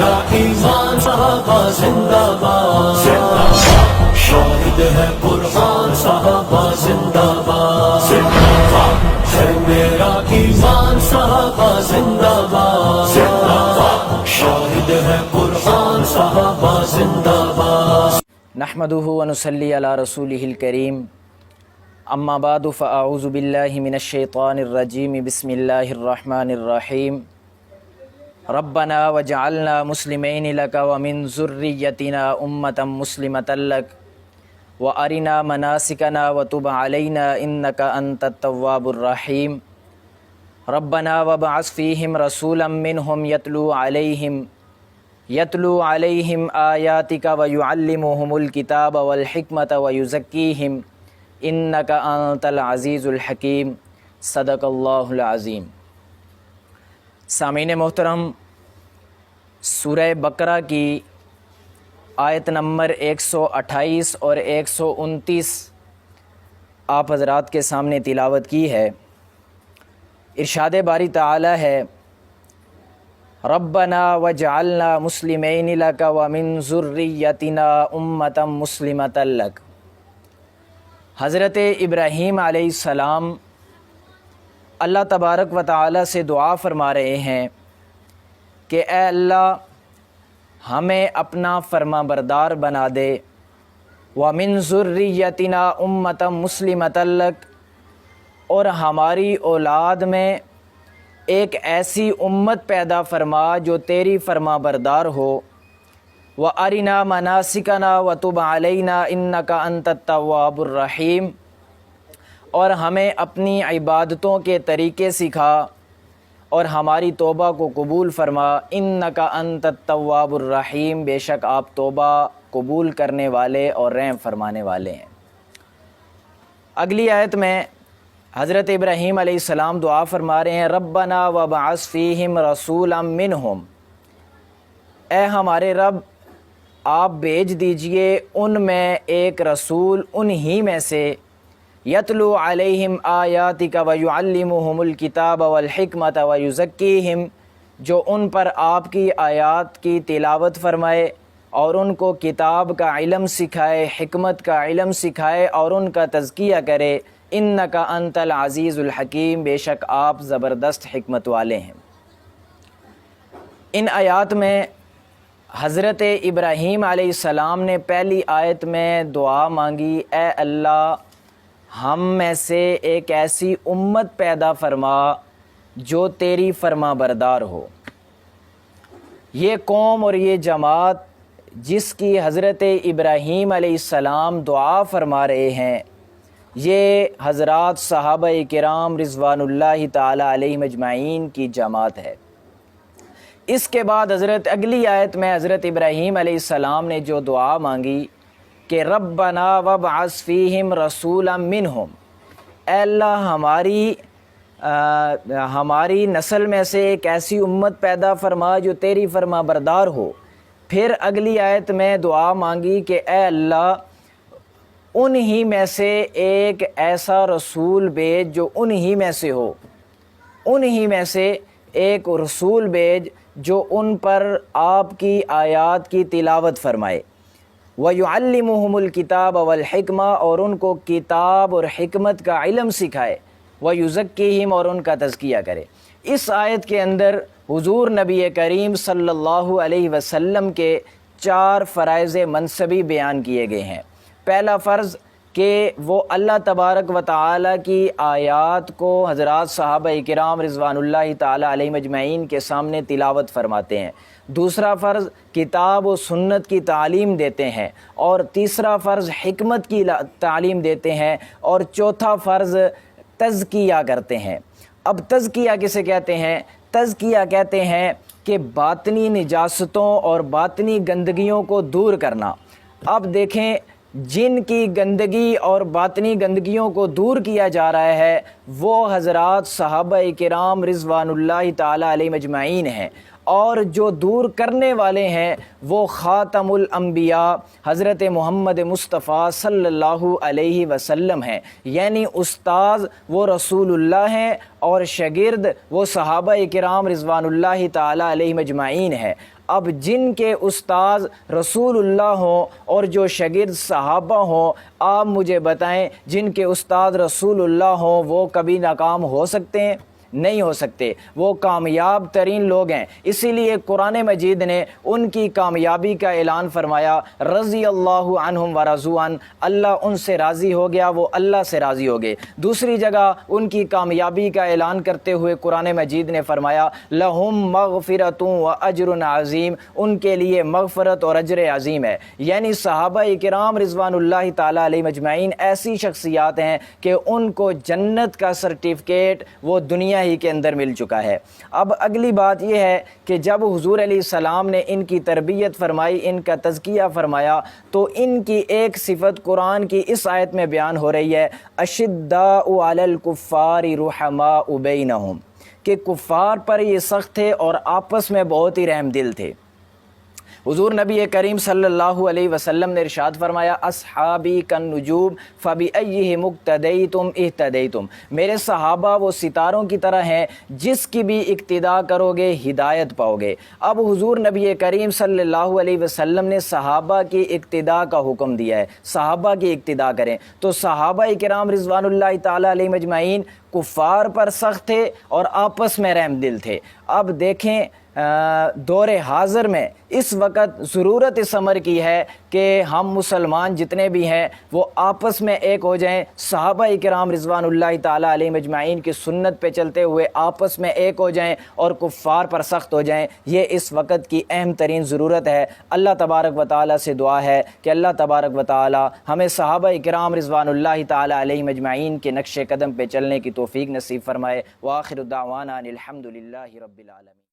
میرا ایمان صحابہ زندہ باد، شاہد ہے قرآن صحابہ زندہ باد، ہے میرا ایمان صحابہ زندہ باد، شاہد ہے قرآن صحابہ زندہ باد۔ نحمده ونصلی علی رسولہ الکریم، اما بعد فاعوذ باللہ من الشیطان الرجیم، بسم اللہ الرحمن الرحیم۔ ربنا وجعلنا مسلمین لک ومن ذریتنا امة مسلمة لک وارنا مناسکنا وتب علینا انک انت التواب الرحیم۔ ربنا وابعث فیہم رسولا منہم یتلو علیہم آیاتک ویعلمہم الکتاب والحکمۃ ویزکیہم انک انت العزیز الحکیم۔ صدق اللہ العظیم۔ سامعین محترم، سورہ بقرہ کی آیت نمبر 128 اور 129 آپ حضرات کے سامنے تلاوت کی ہے۔ ارشاد باری تعالی ہے، ربنا وجعلنا مسلمین لک ومن ذریتنا امة مسلمة لک۔ حضرت ابراہیم علیہ السلام اللہ تبارک و تعالی سے دعا فرما رہے ہیں کہ اے اللہ ہمیں اپنا فرما بردار بنا دے، وَمِن ذُرِّيَّتِنَا أُمَّةً مُسْلِمَةً لَكَ، اور ہماری اولاد میں ایک ایسی امت پیدا فرما جو تیری فرما بردار ہو، وَأَرِنَا مَنَاسِكَنَا وَتُبْ عَلَيْنَا إِنَّكَ أَنْتَ التَّوَّابُ الرَّحِيمُ، اور ہمیں اپنی عبادتوں کے طریقے سکھا اور ہماری توبہ کو قبول فرما، انک انت التواب الرحیم، بے شک آپ توبہ قبول کرنے والے اور رحم فرمانے والے ہیں۔ اگلی آیت میں حضرت ابراہیم علیہ السلام دعا فرما رہے ہیں، ربنا وابعث فیہم رسولا منہم، اے ہمارے رب آپ بھیج دیجئے ان میں ایک رسول انہی میں سے، یتلو علیہم آیاتک ویعلمہم الکتاب والحکمۃ ویزکیہم، جو ان پر آپ کی آیات کی تلاوت فرمائے اور ان کو کتاب کا علم سکھائے، حکمت کا علم سکھائے اور ان کا تزکیہ کرے، انک انت العزیز الحکیم، بے شک آپ زبردست حکمت والے ہیں۔ ان آیات میں حضرت ابراہیم علیہ السلام نے پہلی آیت میں دعا مانگی، اے اللہ ہم میں سے ایک ایسی امت پیدا فرما جو تیری فرما بردار ہو۔ یہ قوم اور یہ جماعت جس کی حضرت ابراہیم علیہ السلام دعا فرما رہے ہیں، یہ حضرات صحابہ کرام رضوان اللہ تعالی علیہم اجمعین کی جماعت ہے۔ اس کے بعد اگلی آیت میں حضرت ابراہیم علیہ السلام نے جو دعا مانگی کہ ربنا وابعث فیہم رسولا منہم، اے اللہ ہماری نسل میں سے ایک ایسی امت پیدا فرما جو تیری فرما بردار ہو۔ پھر اگلی آیت میں دعا مانگی کہ اے اللہ انہی میں سے ایک ایسا رسول بھیج جو انہی میں سے ہو، انہی میں سے ایک رسول بھیج جو ان پر آپ کی آیات کی تلاوت فرمائے، وَيُعَلِّمُهُمُ الْكِتَابَ وَالْحِكْمَةَ، اور ان کو کتاب اور حکمت کا علم سکھائے، وَيُزَكِّيهِمْ، اور ان کا تزکیہ کرے۔ اس آیت کے اندر حضور نبی کریم صلی اللہ علیہ وسلم کے 4 فرائض منصبی بیان کیے گئے ہیں۔ پہلا فرض کہ وہ اللہ تبارک و تعالی کی آیات کو حضرات صحابہ کرام رضوان اللہ تعالی علیہ مجمعین کے سامنے تلاوت فرماتے ہیں۔ دوسرا فرض کتاب و سنت کی تعلیم دیتے ہیں، اور تیسرا فرض حکمت کی تعلیم دیتے ہیں، اور چوتھا فرض تزکیہ کرتے ہیں۔ اب تزکیہ کسے کہتے ہیں؟ تزکیہ کہتے ہیں کہ باطنی نجاستوں اور باطنی گندگیوں کو دور کرنا۔ اب دیکھیں جن کی گندگی اور باطنی گندگیوں کو دور کیا جا رہا ہے وہ حضرات صحابہ کرام رضوان اللہ تعالی علیہ مجمعین ہیں، اور جو دور کرنے والے ہیں وہ خاتم الانبیاء حضرت محمد مصطفیٰ صلی اللہ علیہ وسلم ہیں، یعنی استاذ وہ رسول اللہ ہیں اور شاگرد وہ صحابہ کرام رضوان اللہ تعالی علیہم اجمعین ہیں۔ اب جن کے استاذ رسول اللہ ہوں اور جو شاگرد صحابہ ہوں، آپ مجھے بتائیں جن کے استاد رسول اللہ ہوں وہ کبھی ناکام ہو سکتے ہیں؟ نہیں ہو سکتے، وہ کامیاب ترین لوگ ہیں۔ اسی لیے قرآن مجید نے ان کی کامیابی کا اعلان فرمایا، رضی اللہ عنہم ورضوا عنہ، اللہ ان سے راضی ہو گیا، وہ اللہ سے راضی ہو گئے۔ دوسری جگہ ان کی کامیابی کا اعلان کرتے ہوئے قرآن مجید نے فرمایا، لہم مغفرۃ و اجر عظیم، ان کے لیے مغفرت اور اجر عظیم ہے۔ یعنی صحابہ کرام رضوان اللہ تعالیٰ علیہ مجمعین ایسی شخصیات ہیں کہ ان کو جنت کا سرٹیفکیٹ وہ دنیا ہی کے اندر مل چکا ہے۔ اب اگلی بات یہ ہے کہ جب حضور علیہ السلام نے ان کی تربیت فرمائی، ان کا تزکیہ فرمایا، تو ان کی ایک صفت قرآن کی اس آیت میں بیان ہو رہی ہے، اشداء علی الکفار رحماء بینہم، کہ کفار پر یہ سخت تھے اور آپس میں بہت ہی رحم دل تھے۔ حضور نبی کریم صلی اللہ علیہ وسلم نے ارشاد فرمایا، اصحابی کالنجوم فبأیہم اقتدیتم اہتدیتم، میرے صحابہ وہ ستاروں کی طرح ہیں، جس کی بھی اقتداء کرو گے ہدایت پاؤ گے۔ اب حضور نبی کریم صلی اللہ علیہ وسلم نے صحابہ کی اقتداء کا حکم دیا ہے، صحابہ کی اقتداء کریں۔ تو صحابہ کرام رضوان اللہ تعالیٰ علیہ مجمعین کفار پر سخت تھے اور آپس میں رحم دل تھے۔ اب دیکھیں دور حاضر میں اس وقت ضرورت اس امر کی ہے کہ ہم مسلمان جتنے بھی ہیں وہ آپس میں ایک ہو جائیں، صحابہ کرام رضوان اللہ تعالیٰ علیہ مجمعین کی سنت پہ چلتے ہوئے آپس میں ایک ہو جائیں اور کفار پر سخت ہو جائیں۔ یہ اس وقت کی اہم ترین ضرورت ہے۔ اللہ تبارک و تعالیٰ سے دعا ہے کہ اللہ تبارک و تعالیٰ ہمیں صحابہ کرام رضوان اللہ تعالیٰ علیہ مجمعین کے نقش قدم پہ چلنے کی توفیق نصیب فرمائے۔ وآخر دعوانا ان الحمد للہ رب العالمین۔